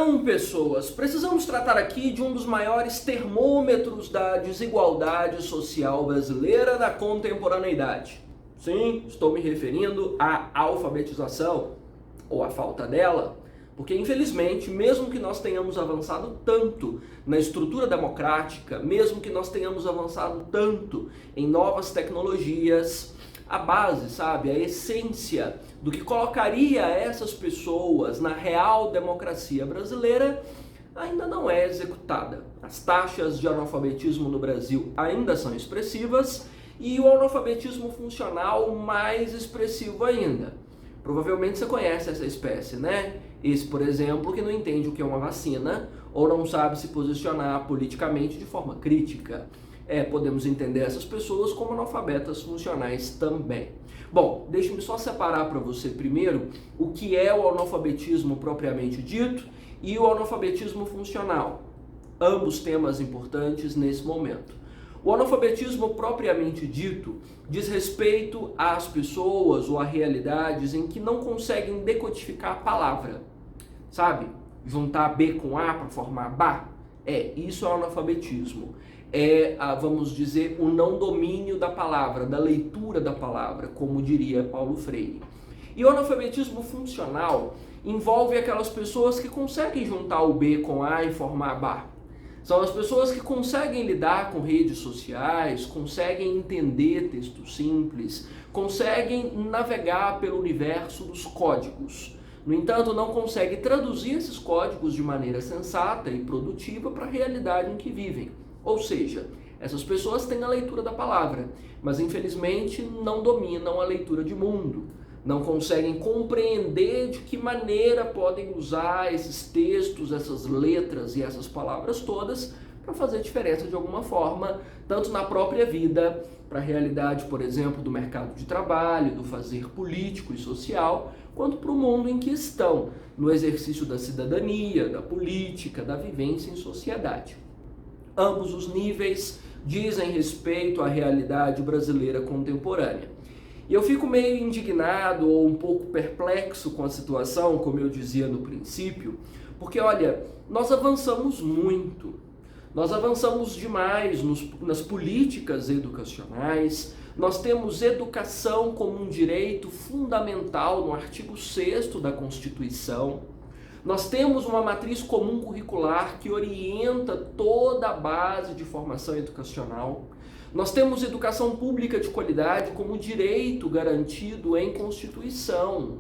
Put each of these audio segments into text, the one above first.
Então, pessoas, precisamos tratar aqui de um dos maiores termômetros da desigualdade social brasileira da contemporaneidade. Sim, estou me referindo à alfabetização, ou à falta dela, porque infelizmente, mesmo que nós tenhamos avançado tanto na estrutura democrática, mesmo que nós tenhamos avançado tanto em novas tecnologias, a base, sabe, a essência do que colocaria essas pessoas na real democracia brasileira ainda não é executada. As taxas de analfabetismo no Brasil ainda são expressivas e o analfabetismo funcional mais expressivo ainda. Provavelmente você conhece essa espécie, né? Esse, por exemplo, que não entende o que é uma vacina ou não sabe se posicionar politicamente de forma crítica. Podemos entender essas pessoas como analfabetas funcionais também. Bom, deixe-me só separar para você primeiro o que é o analfabetismo propriamente dito e o analfabetismo funcional. Ambos temas importantes nesse momento. O analfabetismo propriamente dito diz respeito às pessoas ou a realidades em que não conseguem decodificar a palavra, sabe? Juntar B com A para formar BA. Isso é o analfabetismo. Vamos dizer, o não domínio da palavra, da leitura da palavra, como diria Paulo Freire. E o analfabetismo funcional envolve aquelas pessoas que conseguem juntar o B com A e formar BA. São as pessoas que conseguem lidar com redes sociais, conseguem entender texto simples, conseguem navegar pelo universo dos códigos. No entanto, não conseguem traduzir esses códigos de maneira sensata e produtiva para a realidade em que vivem. Ou seja, essas pessoas têm a leitura da palavra, mas infelizmente não dominam a leitura de mundo. Não conseguem compreender de que maneira podem usar esses textos, essas letras e essas palavras todas para fazer diferença de alguma forma, tanto na própria vida, para a realidade, por exemplo, do mercado de trabalho, do fazer político e social, quanto para o mundo em que estão, no exercício da cidadania, da política, da vivência em sociedade. Ambos os níveis dizem respeito à realidade brasileira contemporânea. E eu fico meio indignado ou um pouco perplexo com a situação, como eu dizia no princípio, porque olha, nós avançamos muito, nós avançamos demais nas políticas educacionais, nós temos educação como um direito fundamental no artigo 6º da Constituição. Nós temos uma matriz comum curricular que orienta toda a base de formação educacional. Nós temos educação pública de qualidade como direito garantido em Constituição.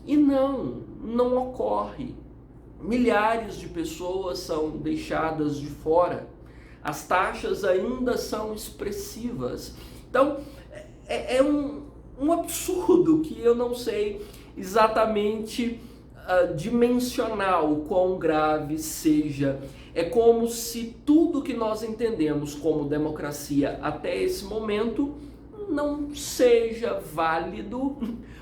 E não ocorre. Milhares de pessoas são deixadas de fora. As taxas ainda são expressivas. Então, é um absurdo que eu não sei exatamente dimensionar o quão grave seja. É como se tudo que nós entendemos como democracia até esse momento não seja válido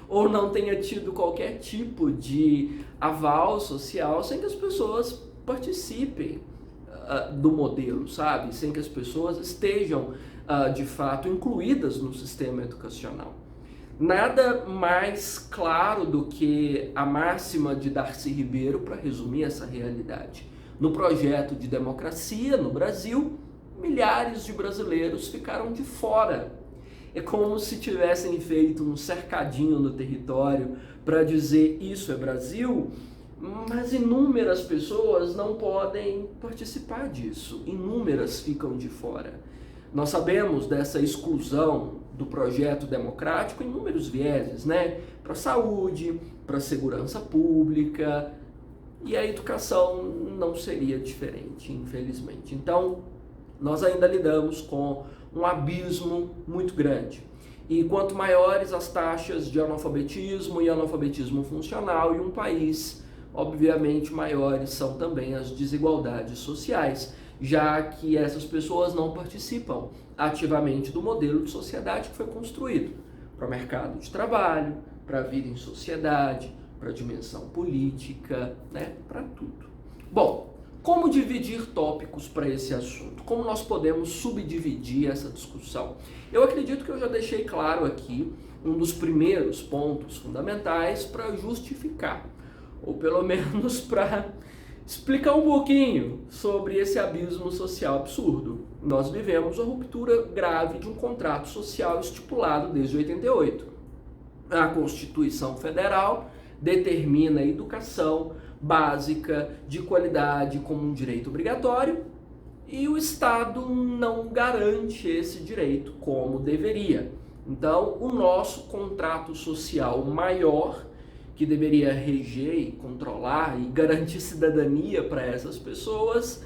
ou não tenha tido qualquer tipo de aval social sem que as pessoas participem do modelo, sabe? Sem que as pessoas estejam de fato incluídas no sistema educacional. Nada mais claro do que a máxima de Darcy Ribeiro para resumir essa realidade. No projeto de democracia no Brasil, milhares de brasileiros ficaram de fora. É como se tivessem feito um cercadinho no território para dizer isso é Brasil, mas inúmeras pessoas não podem participar disso, inúmeras ficam de fora. Nós sabemos dessa exclusão do projeto democrático em inúmeros vieses, né? Para a saúde, para a segurança pública, e a educação não seria diferente, infelizmente. Então, nós ainda lidamos com um abismo muito grande. E quanto maiores as taxas de analfabetismo e analfabetismo funcional em um país, obviamente maiores são também as desigualdades sociais, já que essas pessoas não participam ativamente do modelo de sociedade que foi construído para o mercado de trabalho, para a vida em sociedade, para a dimensão política, né, para tudo. Bom, como dividir tópicos para esse assunto? Como nós podemos subdividir essa discussão? Eu acredito que eu já deixei claro aqui um dos primeiros pontos fundamentais para justificar, ou pelo menos para Explicar um pouquinho sobre esse abismo social absurdo. Nós vivemos a ruptura grave de um contrato social estipulado desde 88. A Constituição Federal determina a educação básica de qualidade como um direito obrigatório e o Estado não garante esse direito como deveria. Então, o nosso contrato social maior, que deveria reger e controlar e garantir cidadania para essas pessoas,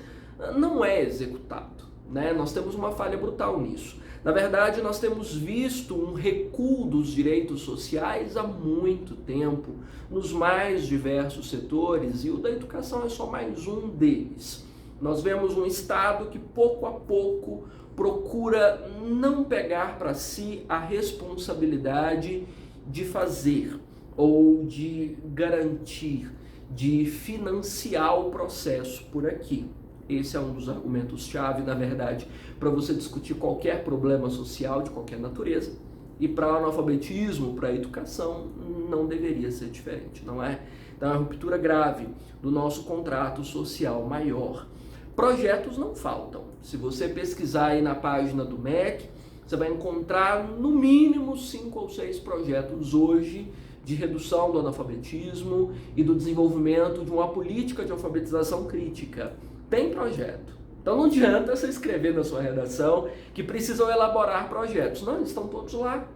não é executado, né? Nós temos uma falha brutal nisso. Na verdade, nós temos visto um recuo dos direitos sociais há muito tempo, nos mais diversos setores, e o da educação é só mais um deles. Nós vemos um Estado que pouco a pouco procura não pegar para si a responsabilidade de fazer ou de garantir, de financiar o processo por aqui. Esse é um dos argumentos-chave, na verdade, para você discutir qualquer problema social de qualquer natureza. E para o analfabetismo, para a educação, não deveria ser diferente, não é? Então é uma ruptura grave do nosso contrato social maior. Projetos não faltam. Se você pesquisar aí na página do MEC, você vai encontrar no mínimo 5 ou 6 projetos hoje de redução do analfabetismo e do desenvolvimento de uma política de alfabetização crítica. Tem projeto. Então não adianta você escrever na sua redação que precisam elaborar projetos. Não, eles estão todos lá.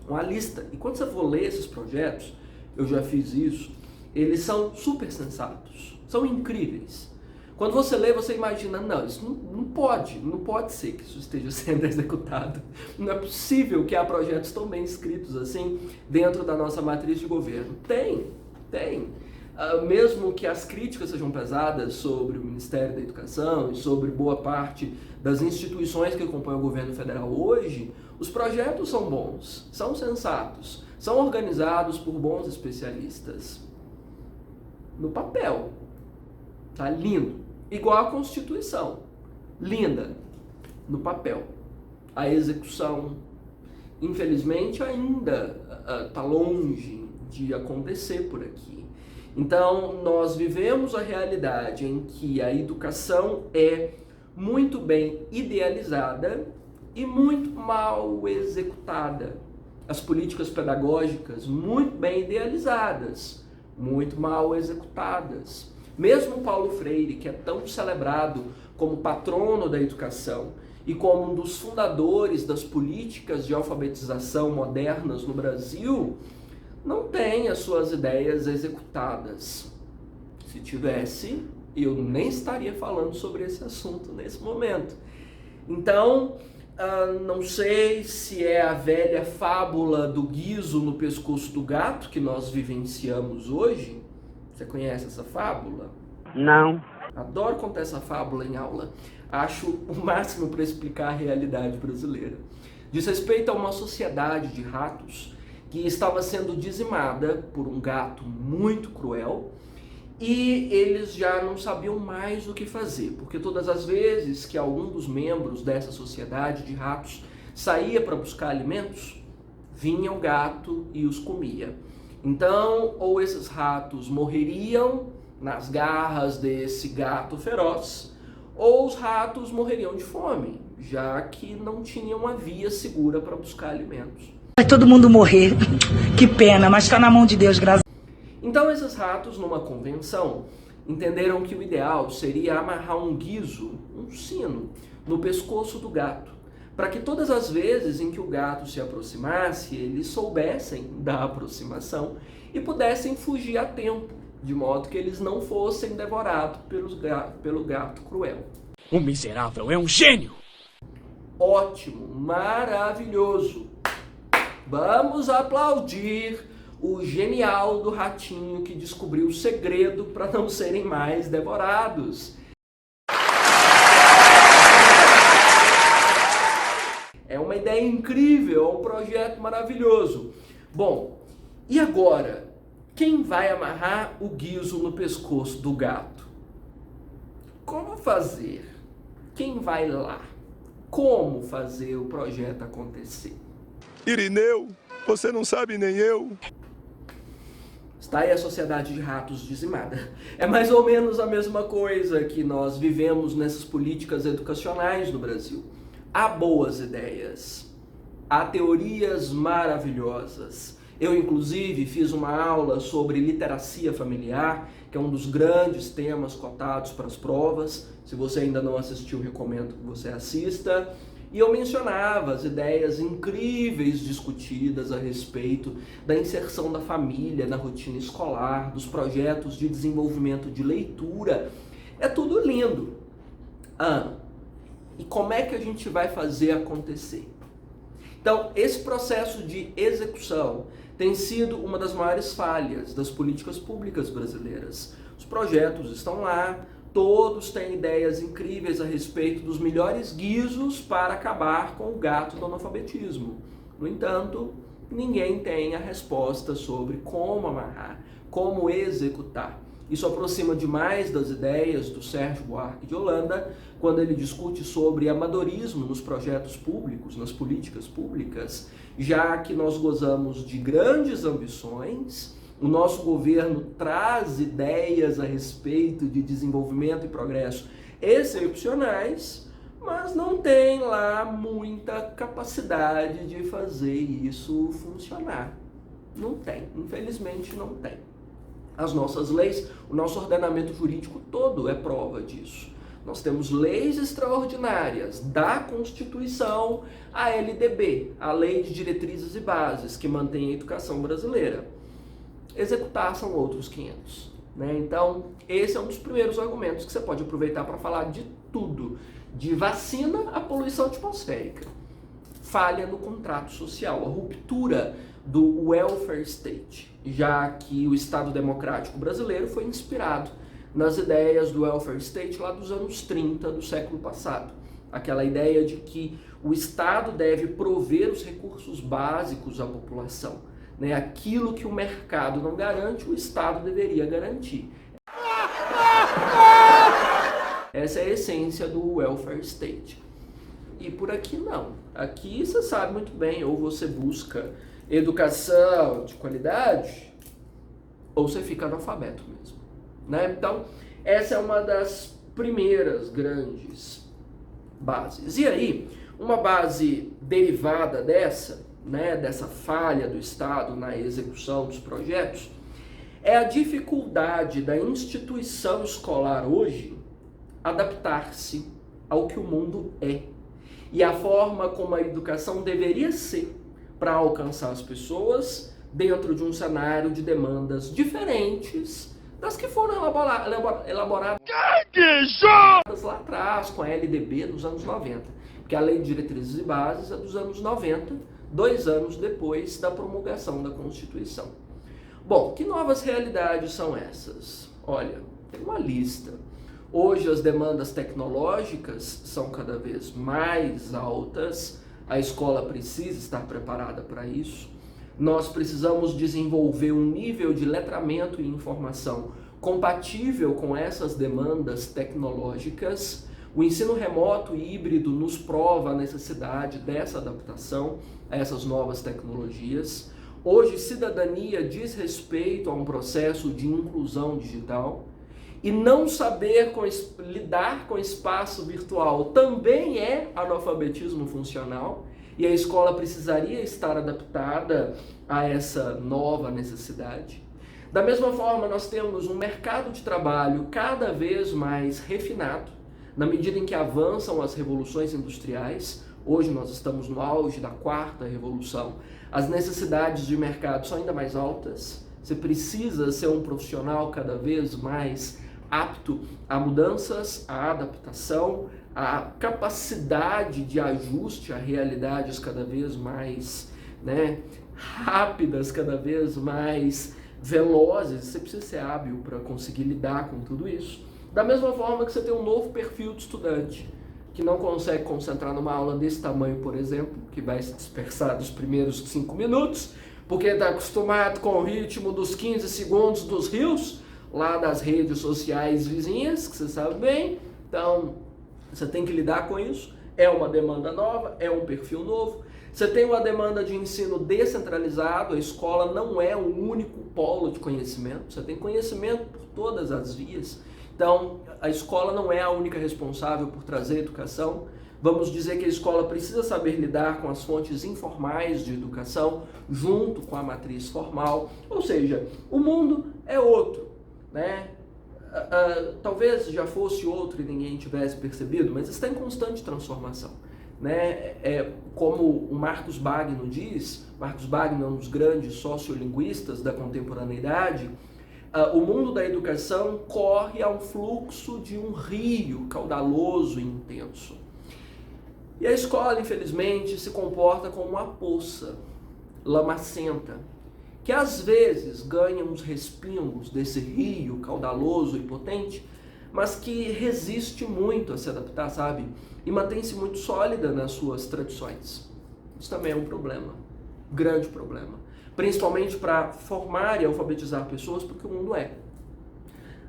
Uma lista. E quando você for ler esses projetos, eu já fiz isso, eles são super sensatos. São incríveis. Quando você lê, você imagina, não, isso não pode ser que isso esteja sendo executado. Não é possível que há projetos tão bem escritos assim dentro da nossa matriz de governo. Tem. Mesmo que as críticas sejam pesadas sobre o Ministério da Educação e sobre boa parte das instituições que compõem o governo federal hoje, os projetos são bons, são sensatos, são organizados por bons especialistas. No papel. Tá lindo. Igual a Constituição. Linda. No papel. A execução, infelizmente, ainda está longe de acontecer por aqui. Então, nós vivemos a realidade em que a educação é muito bem idealizada e muito mal executada. As políticas pedagógicas muito bem idealizadas, muito mal executadas. Mesmo Paulo Freire, que é tão celebrado como patrono da educação e como um dos fundadores das políticas de alfabetização modernas no Brasil, não tem as suas ideias executadas. Se tivesse, eu nem estaria falando sobre esse assunto nesse momento. Então, não sei se é a velha fábula do guizo no pescoço do gato que nós vivenciamos hoje. Você conhece essa fábula? Não. Adoro contar essa fábula em aula. Acho o máximo para explicar a realidade brasileira. Diz respeito a uma sociedade de ratos que estava sendo dizimada por um gato muito cruel e eles já não sabiam mais o que fazer, porque todas as vezes que algum dos membros dessa sociedade de ratos saía para buscar alimentos, vinha o gato e os comia. Então, ou esses ratos morreriam nas garras desse gato feroz, ou os ratos morreriam de fome, já que não tinham uma via segura para buscar alimentos. Vai todo mundo morrer. Que pena, mas está na mão de Deus, graças. Então esses ratos, numa convenção, entenderam que o ideal seria amarrar um guizo, um sino, no pescoço do gato, para que todas as vezes em que o gato se aproximasse, eles soubessem da aproximação e pudessem fugir a tempo, de modo que eles não fossem devorados pelo gato cruel. O miserável é um gênio! Ótimo, maravilhoso! Vamos aplaudir o genial do ratinho que descobriu o segredo para não serem mais devorados. É uma ideia incrível, é um projeto maravilhoso. Bom, e agora? Quem vai amarrar o guizo no pescoço do gato? Como fazer? Quem vai lá? Como fazer o projeto acontecer? Irineu, você não sabe nem eu. Está aí a sociedade de ratos dizimada. É mais ou menos a mesma coisa que nós vivemos nessas políticas educacionais no Brasil. Há boas ideias, há teorias maravilhosas. Eu, inclusive, fiz uma aula sobre literacia familiar, que é um dos grandes temas cotados para as provas. Se você ainda não assistiu, recomendo que você assista. E eu mencionava as ideias incríveis discutidas a respeito da inserção da família na rotina escolar, dos projetos de desenvolvimento de leitura. É tudo lindo. E como é que a gente vai fazer acontecer? Então, esse processo de execução tem sido uma das maiores falhas das políticas públicas brasileiras. Os projetos estão lá, todos têm ideias incríveis a respeito dos melhores guisos para acabar com o gato do analfabetismo. No entanto, ninguém tem a resposta sobre como amarrar, como executar. Isso aproxima demais das ideias do Sérgio Buarque de Holanda, quando ele discute sobre amadorismo nos projetos públicos, nas políticas públicas, já que nós gozamos de grandes ambições. O nosso governo traz ideias a respeito de desenvolvimento e progresso excepcionais, mas não tem lá muita capacidade de fazer isso funcionar. Não tem, infelizmente não tem. As nossas leis, o nosso ordenamento jurídico todo é prova disso. Nós temos leis extraordinárias da Constituição, a LDB, a Lei de Diretrizes e Bases, que mantém a educação brasileira. Executar são outros 500. Né? Então, esse é um dos primeiros argumentos que você pode aproveitar para falar de tudo, de vacina à poluição atmosférica, falha no contrato social, a ruptura do welfare state, já que o Estado Democrático brasileiro foi inspirado nas ideias do welfare state lá dos anos 30 do século passado. Aquela ideia de que o Estado deve prover os recursos básicos à população. Né? Aquilo que o mercado não garante, o Estado deveria garantir. Essa é a essência do welfare state. E por aqui não. Aqui você sabe muito bem, ou você busca educação de qualidade, ou você fica analfabeto mesmo. Né? Então, essa é uma das primeiras grandes bases. E aí, uma base derivada dessa, né, dessa falha do Estado na execução dos projetos, é a dificuldade da instituição escolar hoje adaptar-se ao que o mundo é e a forma como a educação deveria ser para alcançar as pessoas dentro de um cenário de demandas diferentes das que foram elaboradas lá atrás com a LDB dos anos 90, porque a Lei de Diretrizes e Bases é dos anos 90, 2 anos depois da promulgação da Constituição. Bom, que novas realidades são essas? Olha, tem uma lista. Hoje as demandas tecnológicas são cada vez mais altas, a escola precisa estar preparada para isso. Nós precisamos desenvolver um nível de letramento e informação compatível com essas demandas tecnológicas. O ensino remoto e híbrido nos prova a necessidade dessa adaptação a essas novas tecnologias. Hoje, cidadania diz respeito a um processo de inclusão digital. E não saber lidar com espaço virtual também é analfabetismo funcional. E a escola precisaria estar adaptada a essa nova necessidade. Da mesma forma, nós temos um mercado de trabalho cada vez mais refinado, na medida em que avançam as revoluções industriais. Hoje nós estamos no auge da 4ª revolução. As necessidades de mercado são ainda mais altas. Você precisa ser um profissional cada vez mais apto a mudanças, a adaptação, a capacidade de ajuste a realidades cada vez mais rápidas, cada vez mais velozes. Você precisa ser hábil para conseguir lidar com tudo isso. Da mesma forma que você tem um novo perfil de estudante, que não consegue concentrar numa aula desse tamanho, por exemplo, que vai se dispersar dos primeiros 5 minutos, porque está acostumado com o ritmo dos 15 segundos dos rios, lá das redes sociais vizinhas, que você sabe bem. Então, você tem que lidar com isso. É uma demanda nova, é um perfil novo. Você tem uma demanda de ensino descentralizado, a escola não é o único polo de conhecimento, você tem conhecimento por todas as vias. Então, a escola não é a única responsável por trazer educação. Vamos dizer que a escola precisa saber lidar com as fontes informais de educação, junto com a matriz formal. Ou seja, o mundo é outro, né? Talvez já fosse outro e ninguém tivesse percebido, mas está em constante transformação, né? Como o Marcos Bagno diz, Marcos Bagno é um dos grandes sociolinguistas da contemporaneidade, o mundo da educação corre a um fluxo de um rio caudaloso e intenso. E a escola, infelizmente, se comporta como uma poça lamacenta, que às vezes ganha uns respingos desse rio caudaloso e potente, mas que resiste muito a se adaptar, sabe? E mantém-se muito sólida nas suas tradições. Isso também é um problema, grande problema. Principalmente para formar e alfabetizar pessoas, porque o mundo é.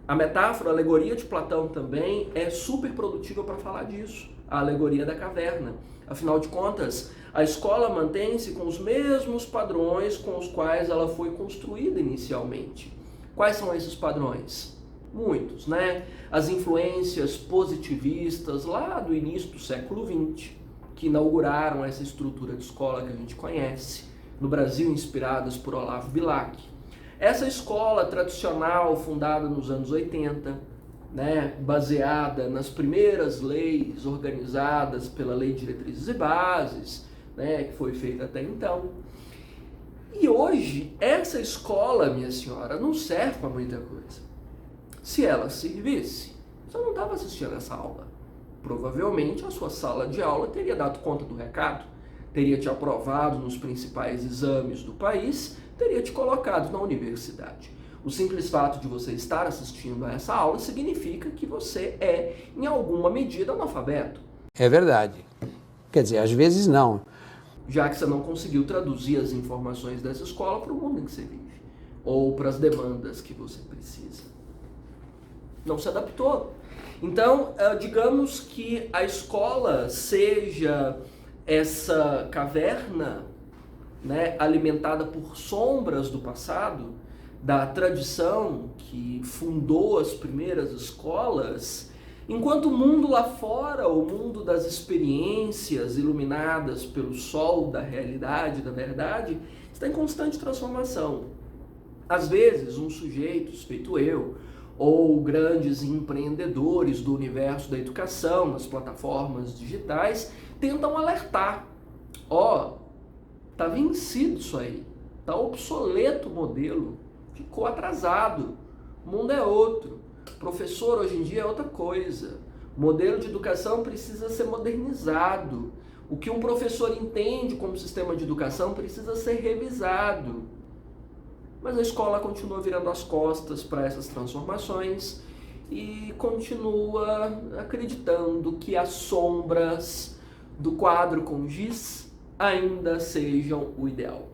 A metáfora, a alegoria de Platão também é super produtiva para falar disso. A alegoria da caverna. Afinal de contas, a escola mantém-se com os mesmos padrões com os quais ela foi construída inicialmente. Quais são esses padrões? Muitos, né? As influências positivistas lá do início do século XX, que inauguraram essa estrutura de escola que a gente conhece, no Brasil inspiradas por Olavo Bilac. Essa escola tradicional, fundada nos anos 80, né, baseada nas primeiras leis organizadas pela Lei de Diretrizes e Bases, né, que foi feita até então. E hoje, essa escola, minha senhora, não serve para muita coisa. Se ela servisse, você não estava assistindo essa aula. Provavelmente a sua sala de aula teria dado conta do recado, teria te aprovado nos principais exames do país, teria te colocado na universidade. O simples fato de você estar assistindo a essa aula significa que você é, em alguma medida, analfabeto. É verdade. Quer dizer, às vezes não. Já que você não conseguiu traduzir as informações dessa escola para o mundo em que você vive, ou para as demandas que você precisa. Não se adaptou. Então, digamos que a escola seja essa caverna, né, alimentada por sombras do passado, da tradição que fundou as primeiras escolas, enquanto o mundo lá fora, o mundo das experiências iluminadas pelo sol da realidade, da verdade, está em constante transformação. Às vezes, uns sujeitos, feito eu, ou grandes empreendedores do universo da educação, nas plataformas digitais, tentam alertar. Tá vencido isso aí, tá obsoleto o modelo, ficou atrasado, o mundo é outro, professor hoje em dia é outra coisa, o modelo de educação precisa ser modernizado, o que um professor entende como sistema de educação precisa ser revisado. Mas a escola continua virando as costas para essas transformações e continua acreditando que as sombras do quadro com giz ainda sejam o ideal.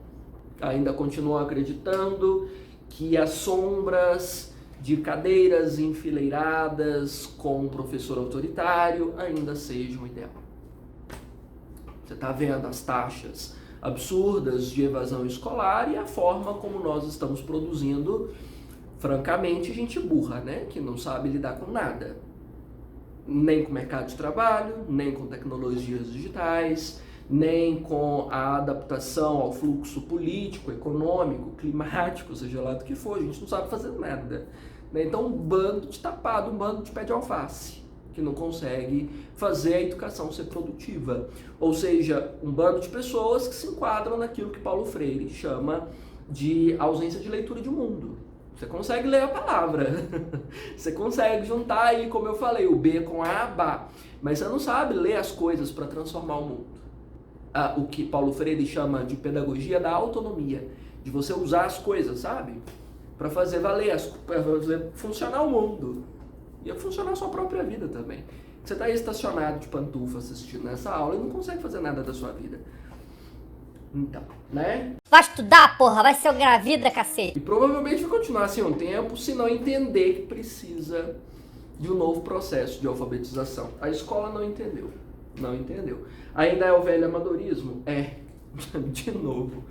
Ainda continua acreditando que as sombras de cadeiras enfileiradas com um professor autoritário ainda sejam o ideal. Você está vendo as taxas absurdas de evasão escolar e a forma como nós estamos produzindo, francamente, gente burra, né? Que não sabe lidar com nada. Nem com o mercado de trabalho, nem com tecnologias digitais, nem com a adaptação ao fluxo político, econômico, climático, seja lá do que for. A gente não sabe fazer nada, né? Então, um bando de tapado, um bando de pé de alface, que não consegue fazer a educação ser produtiva. Ou seja, um bando de pessoas que se enquadram naquilo que Paulo Freire chama de ausência de leitura de mundo. Você consegue ler a palavra, você consegue juntar aí, como eu falei, o B com A, Bá, mas você não sabe ler as coisas para transformar o mundo. O que Paulo Freire chama de pedagogia da autonomia, de você usar as coisas, sabe? Para fazer valer, para fazer funcionar o mundo. E funcionar a sua própria vida também. Você está aí estacionado de pantufa assistindo essa aula e não consegue fazer nada da sua vida. Então, né? Vai estudar, porra! Vai ser alguém na vida, cacete! E provavelmente vai continuar assim um tempo, se não entender que precisa de um novo processo de alfabetização. A escola não entendeu. Não entendeu. Ainda é o velho amadorismo? É. De novo,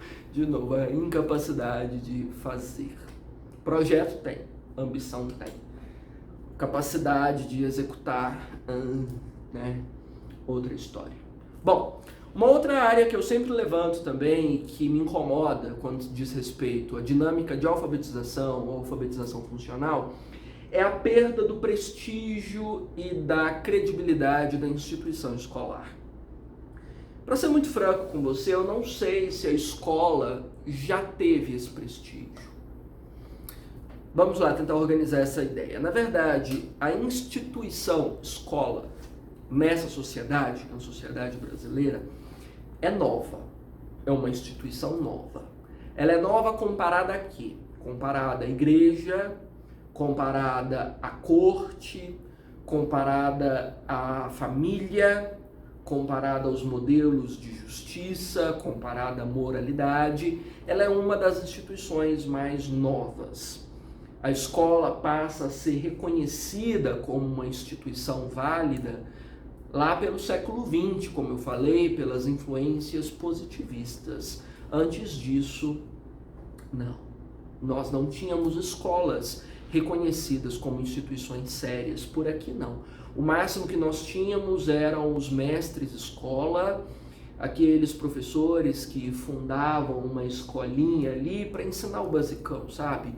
a incapacidade de fazer. Projeto tem, ambição tem. Capacidade de executar, né? Outra história. Bom, uma outra área que eu sempre levanto também, que me incomoda quando diz respeito à dinâmica de alfabetização ou alfabetização funcional, é a perda do prestígio e da credibilidade da instituição escolar. Para ser muito franco com você, eu não sei se a escola já teve esse prestígio. Vamos lá tentar organizar essa ideia. Na verdade, a instituição escola nessa sociedade, na sociedade brasileira, é nova. É uma instituição nova. Ela é nova comparada a quê? Comparada à igreja, comparada à corte, comparada à família, comparada aos modelos de justiça, comparada à moralidade. Ela é uma das instituições mais novas. A escola passa a ser reconhecida como uma instituição válida lá pelo século XX, como eu falei, pelas influências positivistas. Antes disso, não. Nós não tínhamos escolas reconhecidas como instituições sérias. Por aqui não. O máximo que nós tínhamos eram os mestres escola, aqueles professores que fundavam uma escolinha ali para ensinar o basicão, sabe?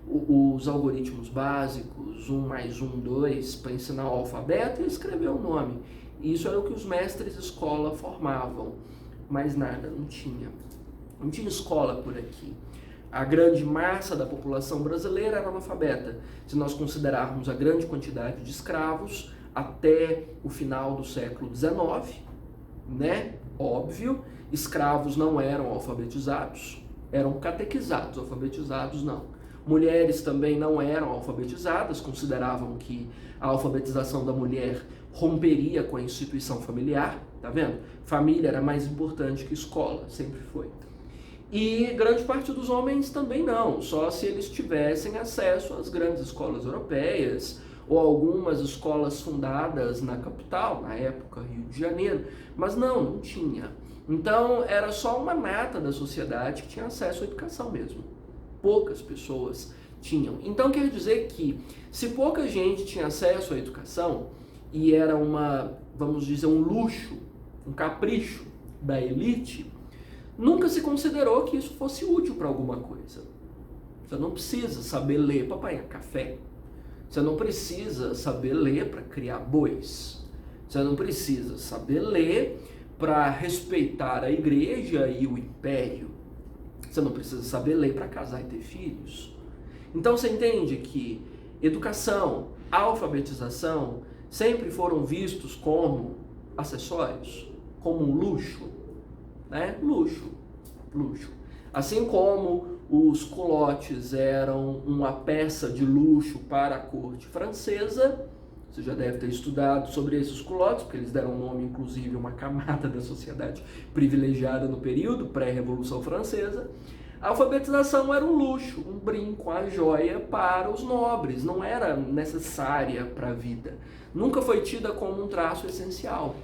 Os algoritmos básicos, 1 mais 1, 2, para ensinar o alfabeto e escrever o nome. Isso era o que os mestres escola formavam. Mais nada, não tinha. Não tinha escola por aqui. A grande massa da população brasileira era analfabeta. Se nós considerarmos a grande quantidade de escravos até o final do século XIX, né? Óbvio, escravos não eram alfabetizados, eram catequizados, alfabetizados não. Mulheres também não eram alfabetizadas, consideravam que a alfabetização da mulher romperia com a instituição familiar, tá vendo? Família era mais importante que escola, sempre foi. E grande parte dos homens também não, só se eles tivessem acesso às grandes escolas europeias ou algumas escolas fundadas na capital, na época Rio de Janeiro, mas não tinha. Então era só uma nata da sociedade que tinha acesso à educação mesmo. Poucas pessoas tinham. Então quer dizer que se pouca gente tinha acesso à educação e era vamos dizer, um luxo, um capricho da elite, nunca se considerou que isso fosse útil para alguma coisa. Você não precisa saber ler para apanhar café. Você não precisa saber ler para criar bois. Você não precisa saber ler para respeitar a igreja e o império. Você não precisa saber ler para casar e ter filhos. Então você entende que educação, alfabetização sempre foram vistos como acessórios, como um luxo, né? Luxo. Assim como os culottes eram uma peça de luxo para a corte francesa, você já deve ter estudado sobre esses culottes, porque eles deram nome, inclusive, a uma camada da sociedade privilegiada no período pré-revolução francesa. A alfabetização era um luxo, um brinco, uma joia para os nobres, não era necessária para a vida. Nunca foi tida como um traço essencial.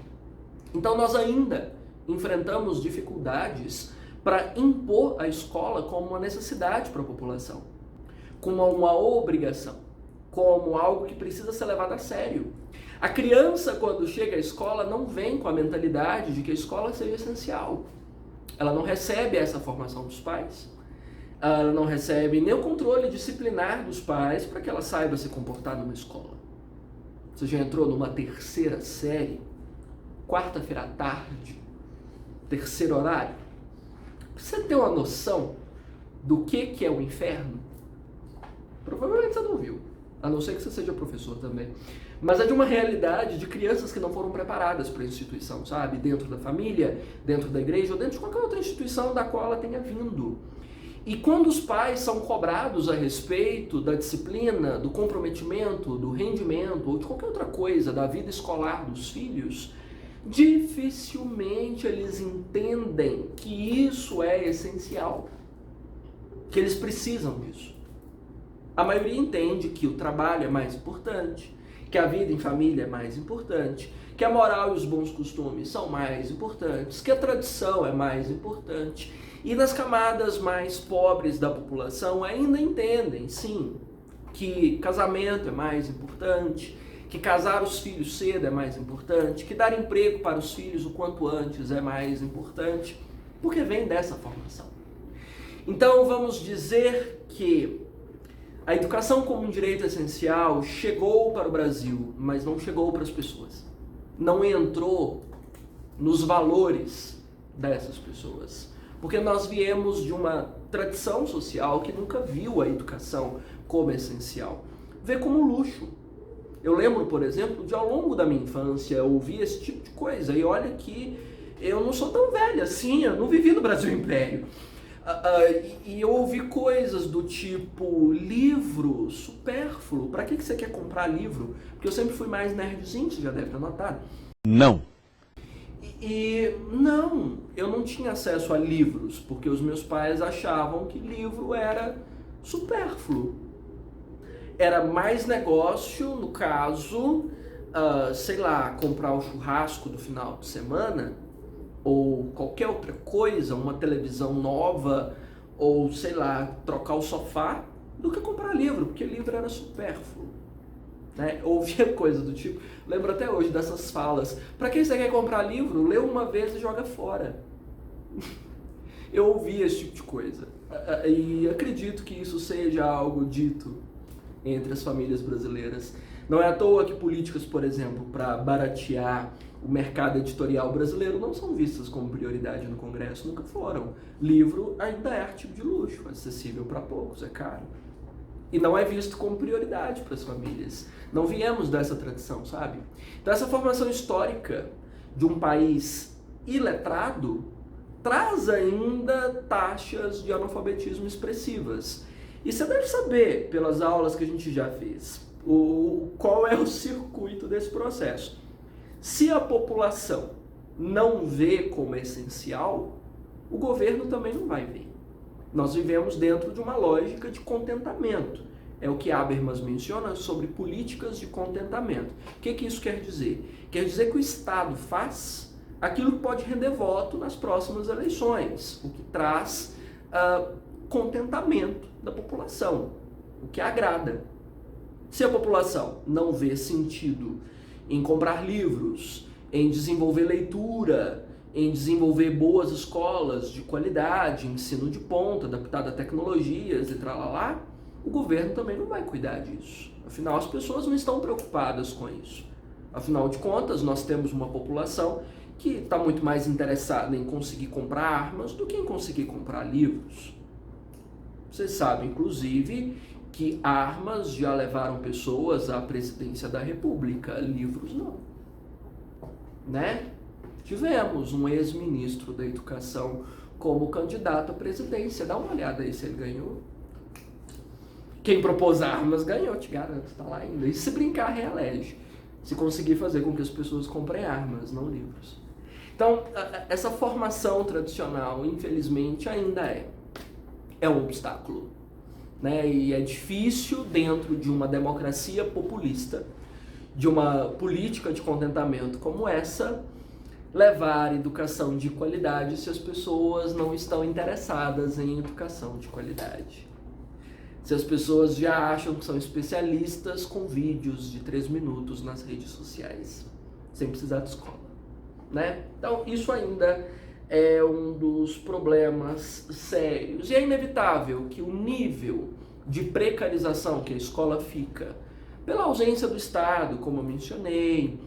Então nós ainda enfrentamos dificuldades para impor a escola como uma necessidade para a população, como uma obrigação, como algo que precisa ser levado a sério. A criança, quando chega à escola, não vem com a mentalidade de que a escola seja essencial. Ela não recebe essa formação dos pais, ela não recebe nem o controle disciplinar dos pais para que ela saiba se comportar numa escola. Você já entrou numa 3ª série, quarta-feira à tarde, 3º horário? Você tem uma noção do que é o inferno? Provavelmente você não viu, a não ser que você seja professor também. Mas é de uma realidade de crianças que não foram preparadas para a instituição, sabe? Dentro da família, dentro da igreja ou dentro de qualquer outra instituição da qual ela tenha vindo. E quando os pais são cobrados a respeito da disciplina, do comprometimento, do rendimento ou de qualquer outra coisa da vida escolar dos filhos, dificilmente eles entendem que isso é essencial, que eles precisam disso. A maioria entende que o trabalho é mais importante, que a vida em família é mais importante, que a moral e os bons costumes são mais importantes, que a tradição é mais importante. E nas camadas mais pobres da população ainda entendem, sim, que casamento é mais importante, que casar os filhos cedo é mais importante, que dar emprego para os filhos o quanto antes é mais importante, porque vem dessa formação. Então vamos dizer que a educação como um direito essencial chegou para o Brasil, mas não chegou para as pessoas. Não entrou nos valores dessas pessoas. Porque nós viemos de uma tradição social que nunca viu a educação como essencial. Vê como luxo. Eu lembro, por exemplo, de ao longo da minha infância ouvir esse tipo de coisa. E olha que eu não sou tão velha assim, eu não vivi no Brasil Império. E eu ouvi coisas do tipo, livro supérfluo. Pra que você quer comprar livro? Porque eu sempre fui mais nerdzinho, você já deve ter notado. Não. E não, eu não tinha acesso a livros, porque os meus pais achavam que livro era supérfluo. Era mais negócio, no caso, sei lá, comprar o churrasco do final de semana, ou qualquer outra coisa, uma televisão nova, ou sei lá, trocar o sofá, do que comprar livro, porque livro era supérfluo. Né? Eu ouvia coisa do tipo, lembro até hoje dessas falas, pra quem você quer comprar livro, lê uma vez e joga fora. Eu ouvia esse tipo de coisa. E acredito que isso seja algo dito entre as famílias brasileiras. Não é à toa que políticas, por exemplo, para baratear o mercado editorial brasileiro não são vistas como prioridade no Congresso, nunca foram. Livro ainda é artigo de luxo, acessível para poucos, é caro. E não é visto como prioridade para as famílias. Não viemos dessa tradição, sabe? Então essa formação histórica de um país iletrado traz ainda taxas de analfabetismo expressivas. E você deve saber, pelas aulas que a gente já fez, qual é o circuito desse processo. Se a população não vê como essencial, o governo também não vai ver. Nós vivemos dentro de uma lógica de contentamento. É o que Habermas menciona sobre políticas de contentamento. O que isso quer dizer? Quer dizer que o Estado faz aquilo que pode render voto nas próximas eleições, o que traz contentamento da população, o que agrada. Se a população não vê sentido em comprar livros, em desenvolver leitura, em desenvolver boas escolas de qualidade, ensino de ponta, adaptado a tecnologias e tralalá, o governo também não vai cuidar disso. Afinal, as pessoas não estão preocupadas com isso. Afinal de contas, nós temos uma população que está muito mais interessada em conseguir comprar armas do que em conseguir comprar livros. Vocês sabem, inclusive, que armas já levaram pessoas à presidência da República, livros não. Né? Tivemos um ex-ministro da Educação como candidato à presidência. Dá uma olhada aí se ele ganhou. Quem propôs armas ganhou, te garanto, tá lá ainda. E se brincar, reelege. Se conseguir fazer com que as pessoas comprem armas, não livros. Então, essa formação tradicional, infelizmente, ainda é um obstáculo. Né? E é difícil, dentro de uma democracia populista, de uma política de contentamento como essa, levar educação de qualidade se as pessoas não estão interessadas em educação de qualidade. Se as pessoas já acham que são especialistas com vídeos de 3 minutos nas redes sociais, sem precisar de escola. Né? Então, isso ainda é um dos problemas sérios. E é inevitável que o nível de precarização que a escola fica, pela ausência do Estado, como eu mencionei,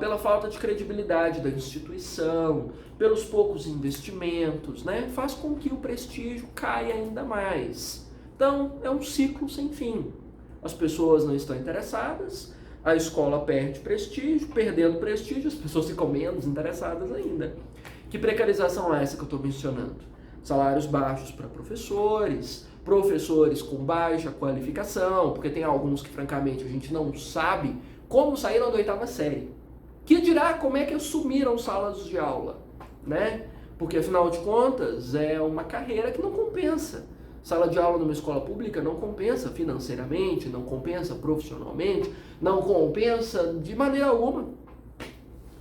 pela falta de credibilidade da instituição, pelos poucos investimentos, né, faz com que o prestígio caia ainda mais. Então, é um ciclo sem fim. As pessoas não estão interessadas, a escola perde prestígio, perdendo prestígio, as pessoas ficam menos interessadas ainda. Que precarização é essa que eu estou mencionando? Salários baixos para professores, professores com baixa qualificação, porque tem alguns que, francamente, a gente não sabe como saíram da 8ª série. Que dirá como é que assumiram salas de aula, né? Porque, afinal de contas, é uma carreira que não compensa. Sala de aula numa escola pública não compensa financeiramente, não compensa profissionalmente, não compensa de maneira alguma.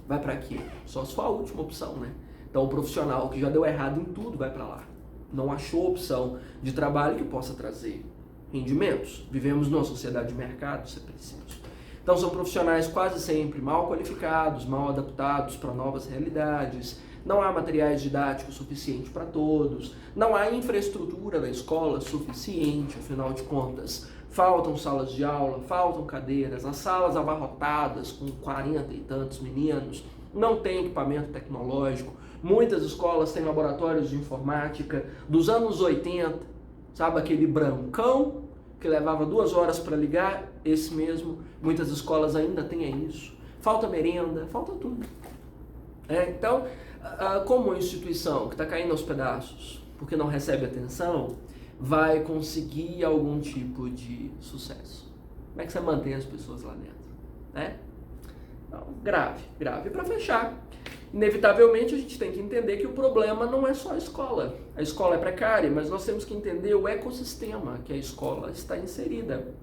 Vai para quê? Só se for a última opção, né? Então o profissional que já deu errado em tudo vai para lá. Não achou opção de trabalho que possa trazer rendimentos. Vivemos numa sociedade de mercado, isso é preciso. Então são profissionais quase sempre mal qualificados, mal adaptados para novas realidades, não há materiais didáticos suficientes para todos, não há infraestrutura na escola suficiente, afinal de contas, faltam salas de aula, faltam cadeiras, as salas abarrotadas com 40 e tantos meninos, não tem equipamento tecnológico, muitas escolas têm laboratórios de informática dos anos 80, sabe aquele brancão que levava 2 horas para ligar? Esse mesmo, muitas escolas ainda têm isso. Falta merenda, falta tudo. Então, como uma instituição que está caindo aos pedaços porque não recebe atenção, vai conseguir algum tipo de sucesso? Como é que você mantém as pessoas lá dentro? Então, grave. E para fechar, inevitavelmente a gente tem que entender que o problema não é só a escola. A escola é precária, mas nós temos que entender o ecossistema que a escola está inserida.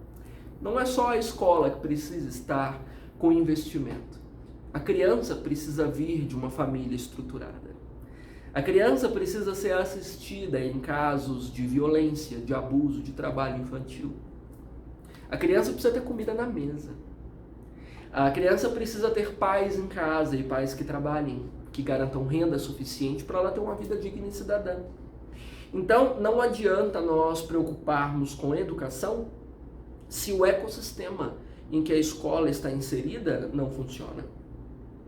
Não é só a escola que precisa estar com investimento. A criança precisa vir de uma família estruturada. A criança precisa ser assistida em casos de violência, de abuso, de trabalho infantil. A criança precisa ter comida na mesa. A criança precisa ter pais em casa e pais que trabalhem, que garantam renda suficiente para ela ter uma vida digna e cidadã. Então, não adianta nós preocuparmos com a educação se o ecossistema em que a escola está inserida não funciona.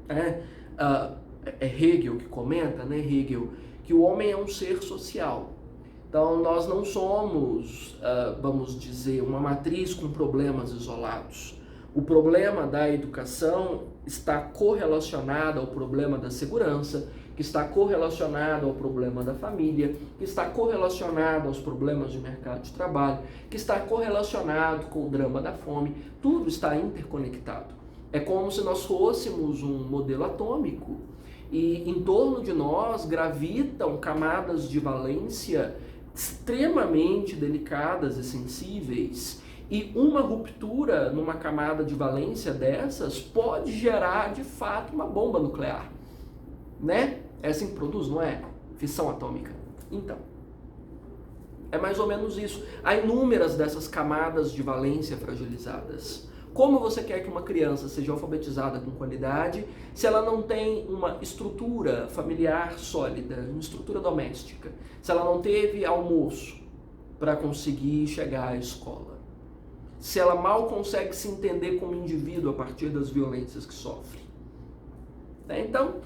É Hegel que comenta, né, Hegel, que o homem é um ser social. Então, nós não somos, vamos dizer, uma matriz com problemas isolados. O problema da educação está correlacionado ao problema da segurança, que está correlacionado ao problema da família, que está correlacionado aos problemas de mercado de trabalho, que está correlacionado com o drama da fome. Tudo está interconectado. É como se nós fôssemos um modelo atômico e em torno de nós gravitam camadas de valência extremamente delicadas e sensíveis. E uma ruptura numa camada de valência dessas pode gerar, de fato, uma bomba nuclear. Né? É assim que produz, não é? Fissão atômica. Então, é mais ou menos isso. Há inúmeras dessas camadas de valência fragilizadas. Como você quer que uma criança seja alfabetizada com qualidade se ela não tem uma estrutura familiar sólida, uma estrutura doméstica? Se ela não teve almoço para conseguir chegar à escola? Se ela mal consegue se entender como indivíduo a partir das violências que sofre. Então,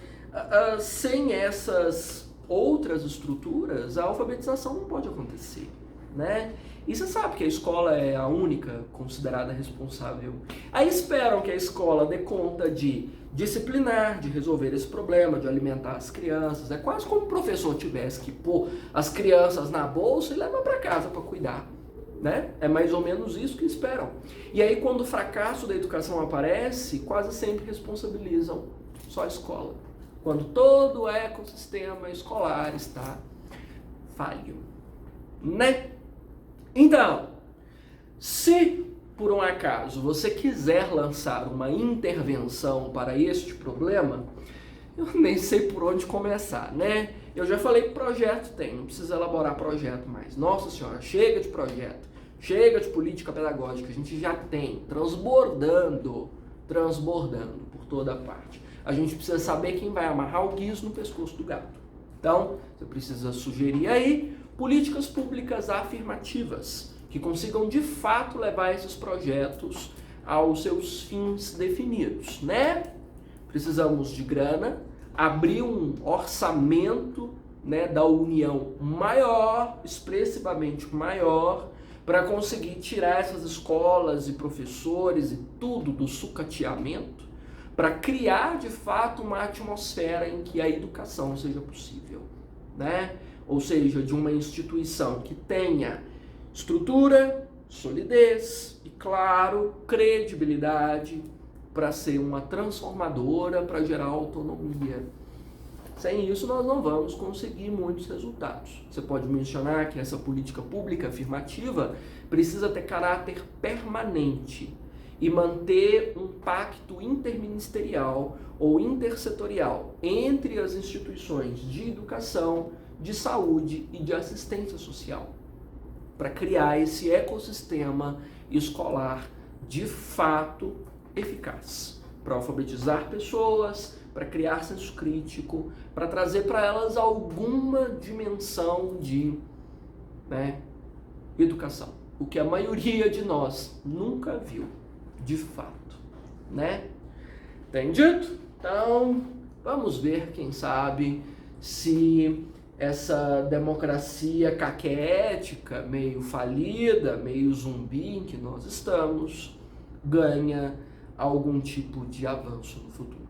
sem essas outras estruturas, a alfabetização não pode acontecer. Né? E você sabe que a escola é a única considerada responsável. Aí esperam que a escola dê conta de disciplinar, de resolver esse problema, de alimentar as crianças. É quase como o professor tivesse que pôr as crianças na bolsa e levar para casa para cuidar. Né? É mais ou menos isso que esperam. E aí, quando o fracasso da educação aparece, quase sempre responsabilizam só a escola. Quando todo o ecossistema escolar está falho. Né? Então, se por um acaso você quiser lançar uma intervenção para este problema, eu nem sei por onde começar, né? Eu já falei que projeto tem, não precisa elaborar projeto mais. Nossa Senhora, chega de projeto, chega de política pedagógica, a gente já tem, transbordando por toda parte. A gente precisa saber quem vai amarrar o guiso no pescoço do gato. Então, você precisa sugerir aí políticas públicas afirmativas, que consigam de fato levar esses projetos aos seus fins definidos, né? Precisamos de grana, abrir um orçamento, né, da União maior, expressivamente maior, para conseguir tirar essas escolas e professores e tudo do sucateamento, para criar de fato uma atmosfera em que a educação seja possível, né? Ou seja, de uma instituição que tenha estrutura, solidez e, claro, credibilidade para ser uma transformadora, para gerar autonomia. Sem isso, nós não vamos conseguir muitos resultados. Você pode mencionar que essa política pública afirmativa precisa ter caráter permanente e manter um pacto interministerial ou intersetorial entre as instituições de educação, de saúde e de assistência social, para criar esse ecossistema escolar de fato eficaz, para alfabetizar pessoas, para criar senso crítico, para trazer para elas alguma dimensão de educação, o que a maioria de nós nunca viu, de fato, né? Entendido? Então, vamos ver, quem sabe, se essa democracia caquética, meio falida, meio zumbi em que nós estamos, ganha algum tipo de avanço no futuro.